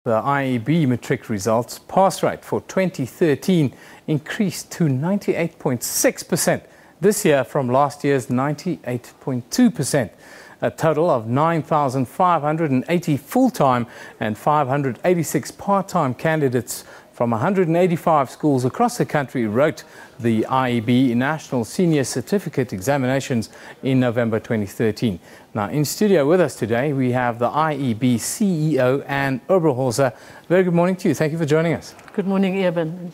The IEB matric results pass rate for 2013 increased to 98.6% this year from last year's 98.2%. A total of 9,580 full-time and 586 part-time candidates from 185 schools across the country wrote the IEB National Senior Certificate examinations in November 2013. Now, in studio with us today, we have the IEB CEO Anne Oberholzer. Very good morning to you. Thank you for joining us. Good morning, Eben.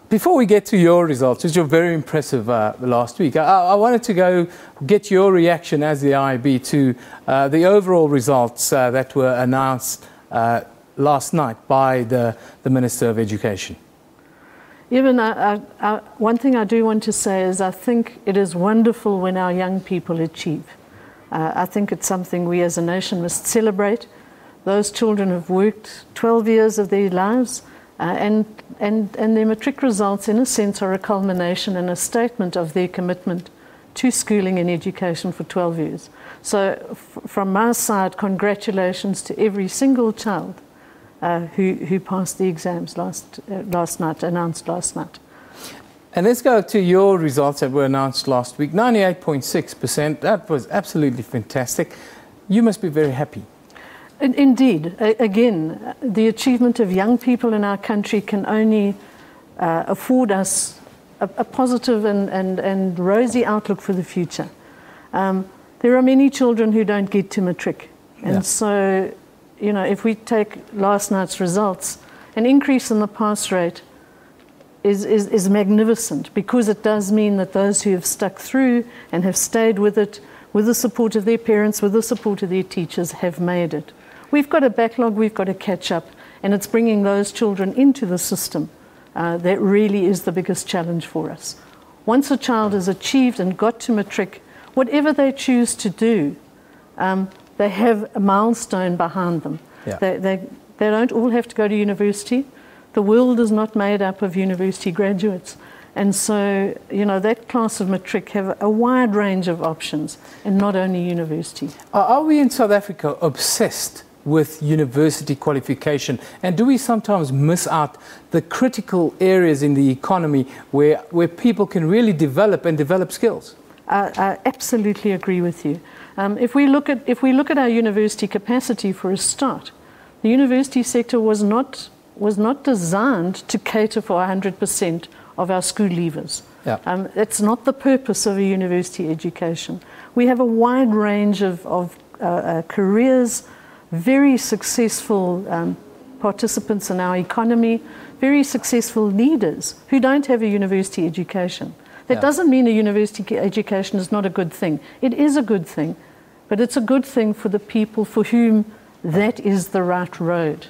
Before we get to your results, which were very impressive last week, I wanted to go get your reaction as the IEB to the overall results that were announced last night by the Minister of Education. Eben, one thing I do want to say is I think it is wonderful when our young people achieve. I think it's something we as a nation must celebrate. Those children have worked 12 years of their lives, and their matric results, in a sense, are a culmination and a statement of their commitment to schooling and education for 12 years. So from my side, congratulations to every single child who passed the exams announced last night. And let's go to your results that were announced last week. 98.6%, that was absolutely fantastic. You must be very happy. Indeed. Again, the achievement of young people in our country can only afford us a positive and rosy outlook for the future. There are many children who don't get to matric. And so, you know, if we take last night's results, an increase in the pass rate is magnificent, because it does mean that those who have stuck through and have stayed with it, with the support of their parents, with the support of their teachers, have made it. We've got a backlog, we've got to catch up, and it's bringing those children into the system that really is the biggest challenge for us. Once a child has achieved and got to matric, whatever they choose to do, they have a milestone behind them. Yeah. They don't all have to go to university. The world is not made up of university graduates. And so, you know, that class of matric have a wide range of options, and not only university. Are we in South Africa obsessed with university qualification? And do we sometimes miss out the critical areas in the economy where people can really develop skills? I absolutely agree with you. If we look at our university capacity for a start, the university sector was not designed to cater for 100% of our school leavers. Yeah. It's not the purpose of a university education. We have a wide range of careers, very successful participants in our economy, very successful leaders who don't have a university education. That doesn't mean a university education is not a good thing. It is a good thing, but it's a good thing for the people for whom that is the right road.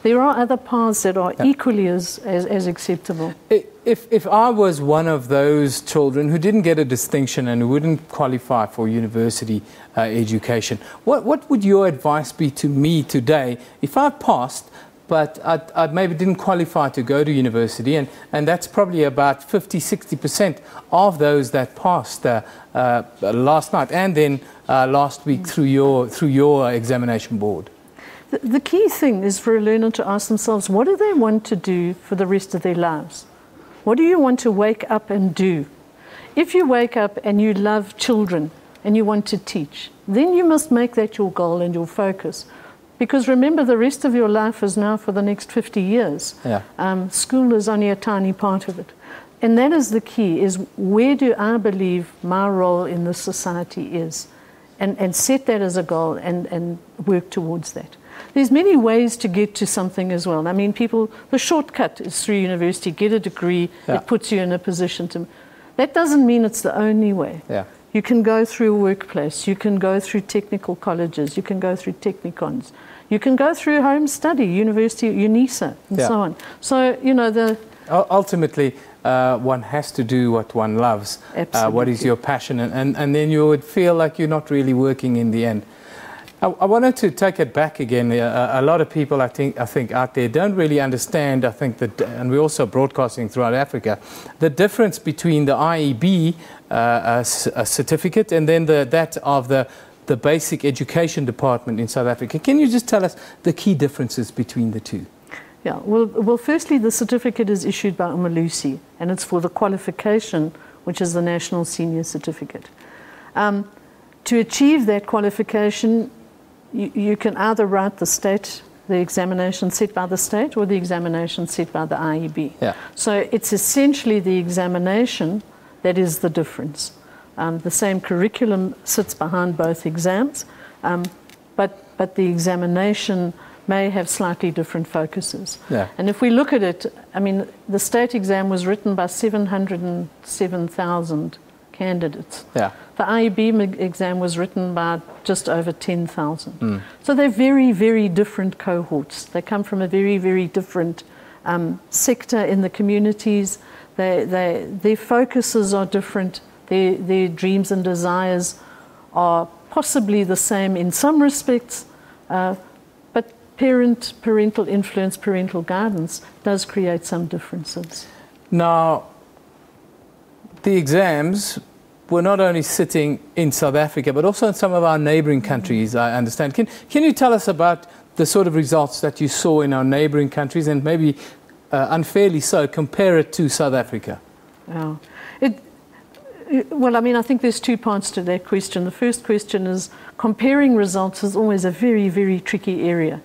There are other paths that are equally as acceptable. If I was one of those children who didn't get a distinction and who wouldn't qualify for university education, what would your advice be to me today if I passed, but I maybe didn't qualify to go to university, and that's probably about 50–60% of those that passed last night and then last week through your examination board? The key thing is for a learner to ask themselves, what do they want to do for the rest of their lives? What do you want to wake up and do? If you wake up and you love children and you want to teach, then you must make that your goal and your focus. Because remember, the rest of your life is now for the next 50 years. Yeah. School is only a tiny part of it. And that is the key, is where do I believe my role in this society is? And set that as a goal and work towards that. There's many ways to get to something as well. I mean, the shortcut is through university, get a degree, it puts you in a position to... That doesn't mean it's the only way. Yeah. You can go through a workplace, you can go through technical colleges, you can go through technicons, you can go through home study, university, UNISA, and so on. So, you know, ultimately, one has to do what one loves. What is your passion, and then you would feel like you're not really working in the end. I wanted to take it back again. A lot of people, I think out there don't really understand, I think that, and we're also broadcasting throughout Africa, the difference between the IEB certificate and then that of the the basic education department in South Africa. Can you just tell us the key differences between the two? Yeah, well, firstly, the certificate is issued by Umalusi, and it's for the qualification, which is the National Senior Certificate. To achieve that qualification, you can either write the examination set by the state, or the examination set by the IEB. Yeah. So it's essentially the examination that is the difference. The same curriculum sits behind both exams, but the examination may have slightly different focuses. Yeah. And if we look at it, I mean, the state exam was written by 707,000 candidates. Yeah. The IEB exam was written by just over 10,000. So they're very, very different cohorts. They come from a very, very different sector in the communities. Their focuses are different. Their dreams and desires are possibly the same in some respects, but parental influence, parental guidance does create some differences. Now, the exams were not only sitting in South Africa, but also in some of our neighboring countries, I understand. Can you tell us about the sort of results that you saw in our neighboring countries, and maybe unfairly so, compare it to South Africa? Yeah. Well, I mean, I think there's two parts to that question. The first question is comparing results is always a very, very tricky area.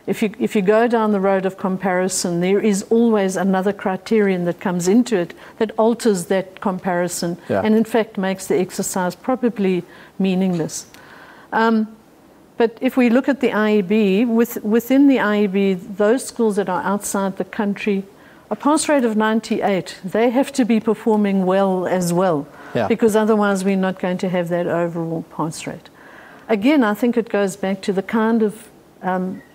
If you go down the road of comparison, there is always another criterion that comes into it that alters that comparison, and in fact makes the exercise probably meaningless. But if we look at the IEB, within the IEB, those schools that are outside the country, a pass rate of 98, they have to be performing well as well, because otherwise we're not going to have that overall pass rate. Again, I think it goes back to the kind of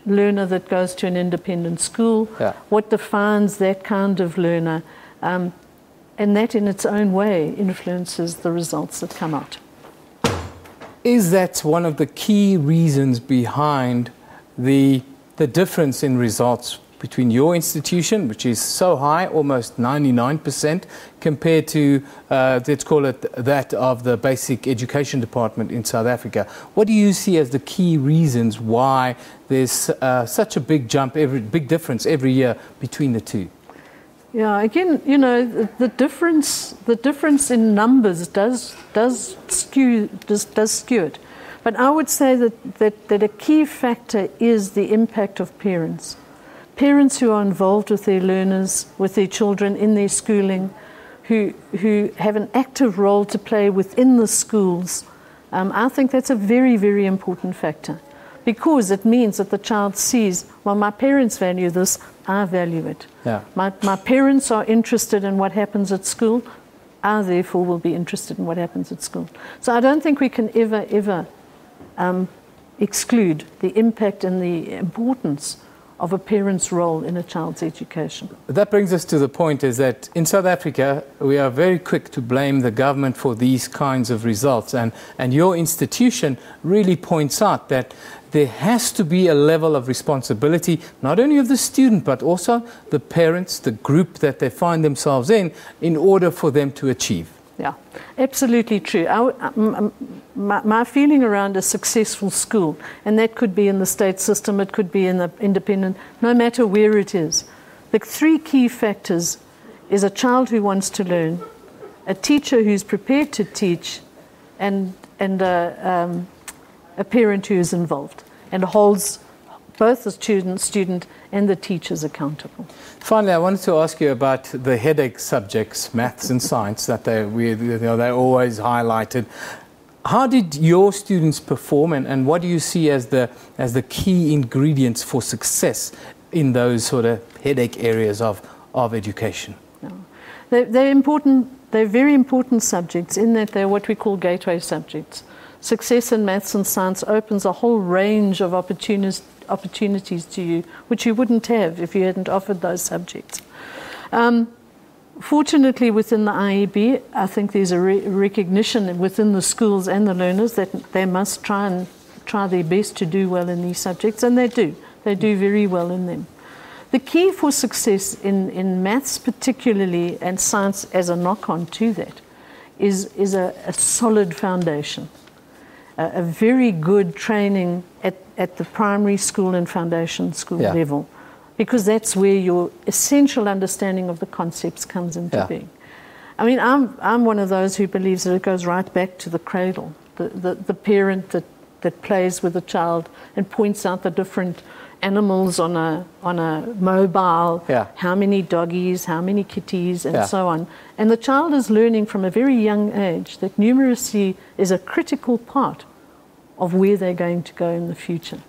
learner that goes to an independent school, what defines that kind of learner, and that in its own way influences the results that come out. Is that one of the key reasons behind the difference in results between your institution, which is so high, almost 99%, compared to, let's call it that of the basic education department in South Africa? What do you see as the key reasons why there's such a big difference every year between the two? Yeah, again, you know, the difference in numbers does skew it. But I would say that a key factor is the impact of parents. Parents who are involved with their learners, with their children in their schooling, who have an active role to play within the schools, I think that's a very, very important factor, because it means that the child sees, well, my parents value this, I value it. Yeah. My parents are interested in what happens at school, I therefore will be interested in what happens at school. So I don't think we can ever exclude the impact and the importance of a parent's role in a child's education. That brings us to the point is that in South Africa, we are very quick to blame the government for these kinds of results. And your institution really points out that there has to be a level of responsibility, not only of the student, but also the parents, the group that they find themselves in order for them to achieve. Yeah, absolutely true. My feeling around a successful school, and that could be in the state system, it could be in the independent, no matter where it is, the three key factors is a child who wants to learn, a teacher who's prepared to teach, and a parent who is involved and holds both the student and the teachers accountable. Finally, I wanted to ask you about the headache subjects, maths and science, that they always highlighted. How did your students perform, and what do you see as the key ingredients for success in those sort of headache areas of education? They're important. They're very important subjects in that they're what we call gateway subjects. Success in maths and science opens a whole range of opportunities to you, which you wouldn't have if you hadn't offered those subjects. Fortunately, within the IEB, I think there's a recognition within the schools and the learners that they must try their best to do well in these subjects, and they do. They do very well in them. The key for success in maths particularly, and science as a knock-on to that, is a solid foundation. a very good training at the primary school and foundation school level, because that's where your essential understanding of the concepts comes into being. I mean, I'm one of those who believes that it goes right back to the cradle, the parent that plays with the child and points out the different animals on a mobile, how many doggies, how many kitties, and so on. And the child is learning from a very young age that numeracy is a critical part of where they're going to go in the future.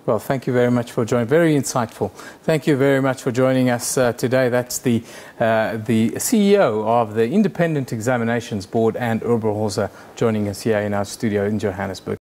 Well, thank you very much for joining. Very insightful. Thank you very much for joining us today. That's the CEO of the Independent Examinations Board, Anne Oberholzer, joining us here in our studio in Johannesburg.